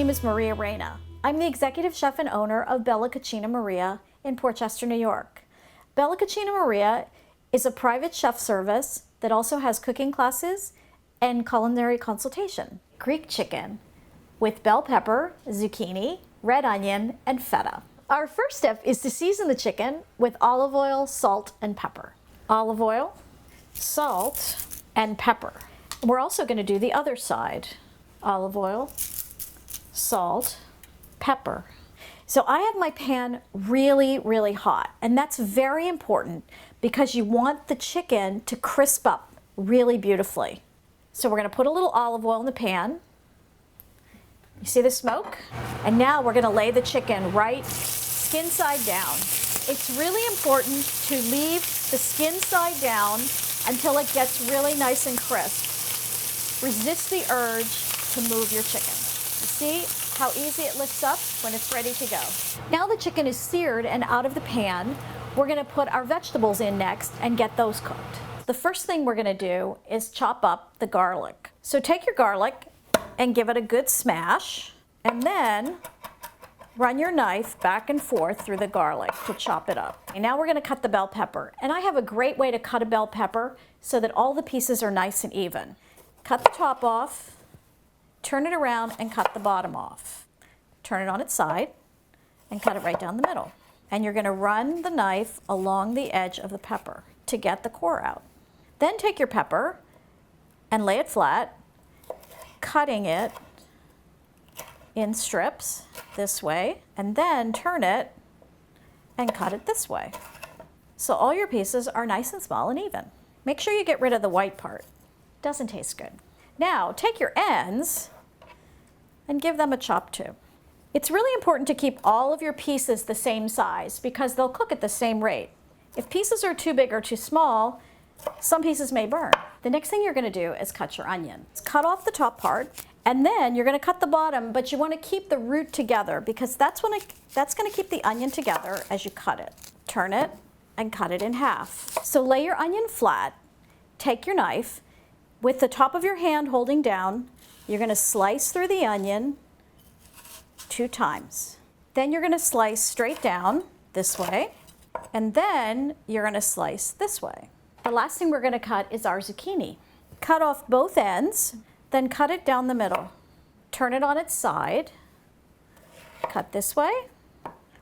name is Maria Reina. I'm the executive chef and owner of Bella Cucina Maria in Port Chester, New York. Bella Cucina Maria is a private chef service that also has cooking classes and culinary consultation. Greek chicken with bell pepper, zucchini, red onion, and feta. Our first step is to season the chicken with olive oil, salt, and pepper. Olive oil, salt, and pepper. We're also going to do the other side. Olive oil, salt, pepper. So I have my pan really, really hot, and that's very important because you want the chicken to crisp up really beautifully. So we're going to put a little olive oil in the pan. You see the smoke? And now we're going to lay the chicken right skin side down. It's really important to leave the skin side down until it gets really nice and crisp. Resist the urge to move your chicken. You see how easy it lifts up when it's ready to go. Now the chicken is seared and out of the pan, we're going to put our vegetables in next and get those cooked. The first thing we're going to do is chop up the garlic. So take your garlic and give it a good smash, and then run your knife back and forth through the garlic to chop it up. And now we're going to cut the bell pepper. And I have a great way to cut a bell pepper so that all the pieces are nice and even. Cut the top off, turn it around and cut the bottom off. Turn it on its side and cut it right down the middle. And you're going to run the knife along the edge of the pepper to get the core out. Then take your pepper and lay it flat, cutting it in strips this way, and then turn it and cut it this way. So all your pieces are nice and small and even. Make sure you get rid of the white part. Doesn't taste good. Now take your ends and give them a chop too. It's really important to keep all of your pieces the same size because they'll cook at the same rate. If pieces are too big or too small, some pieces may burn. The next thing you're going to do is cut your onion. Cut off the top part, and then you're going to cut the bottom, but you want to keep the root together because that's going to keep the onion together as you cut it. Turn it and cut it in half. So lay your onion flat, take your knife, with the top of your hand holding down, you're going to slice through the onion 2 times. Then you're going to slice straight down this way, and then you're going to slice this way. The last thing we're going to cut is our zucchini. Cut off both ends, then cut it down the middle. Turn it on its side, cut this way.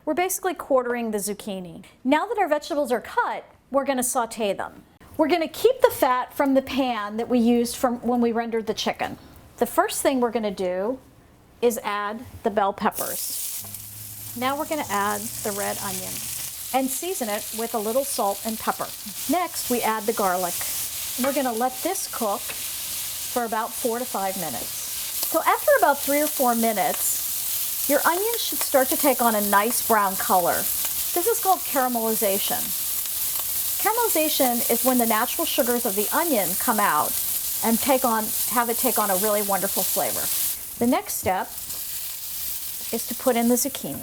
We're basically quartering the zucchini. Now that our vegetables are cut, we're going to saute them. We're going to keep the fat from the pan that we used from when we rendered the chicken. The first thing we're going to do is add the bell peppers. Now we're going to add the red onion and season it with a little salt and pepper. Next, we add the garlic. We're going to let this cook for about 4 to 5 minutes. So after about 3 or 4 minutes, your onions should start to take on a nice brown color. This is called caramelization. Caramelization is when the natural sugars of the onion come out and have it take on a really wonderful flavor. The next step is to put in the zucchini.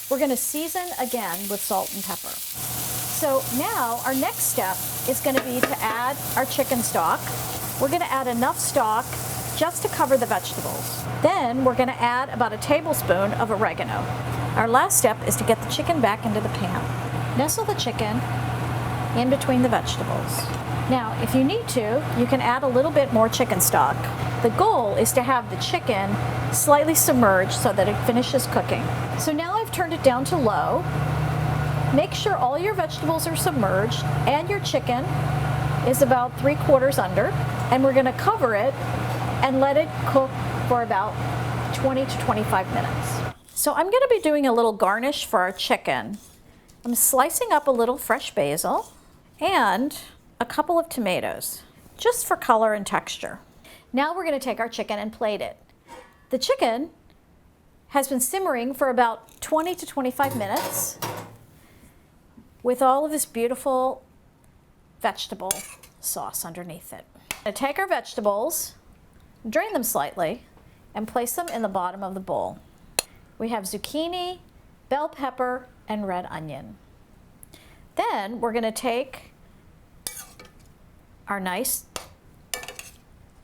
We're going to season again with salt and pepper. So now our next step is going to be to add our chicken stock. We're going to add enough stock just to cover the vegetables. Then we're going to add about a tablespoon of oregano. Our last step is to get the chicken back into the pan. Nestle the chicken in between the vegetables. Now, if you need to, you can add a little bit more chicken stock. The goal is to have the chicken slightly submerged so that it finishes cooking. So now I've turned it down to low. Make sure all your vegetables are submerged and your chicken is about 3/4 under. And we're going to cover it and let it cook for about 20 to 25 minutes. So I'm going to be doing a little garnish for our chicken. I'm slicing up a little fresh basil and a couple of tomatoes, just for color and texture. Now we're going to take our chicken and plate it. The chicken has been simmering for about 20 to 25 minutes with all of this beautiful vegetable sauce underneath it. I'm going to take our vegetables, drain them slightly, and place them in the bottom of the bowl. We have zucchini, bell pepper, and red onion. Then we're going to take our nice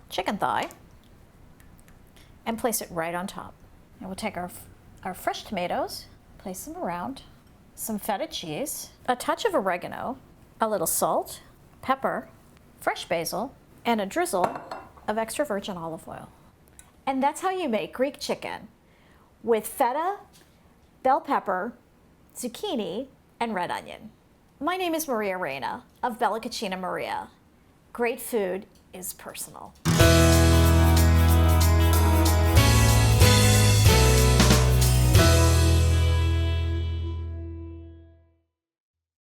chicken thigh and place it right on top. And we'll take our fresh tomatoes, place them around, some feta cheese, a touch of oregano, a little salt, pepper, fresh basil, and a drizzle of extra virgin olive oil. And that's how you make Greek chicken with feta, bell pepper, zucchini, and red onion. My name is Reina of Bella Cucina Maria. Great food is personal.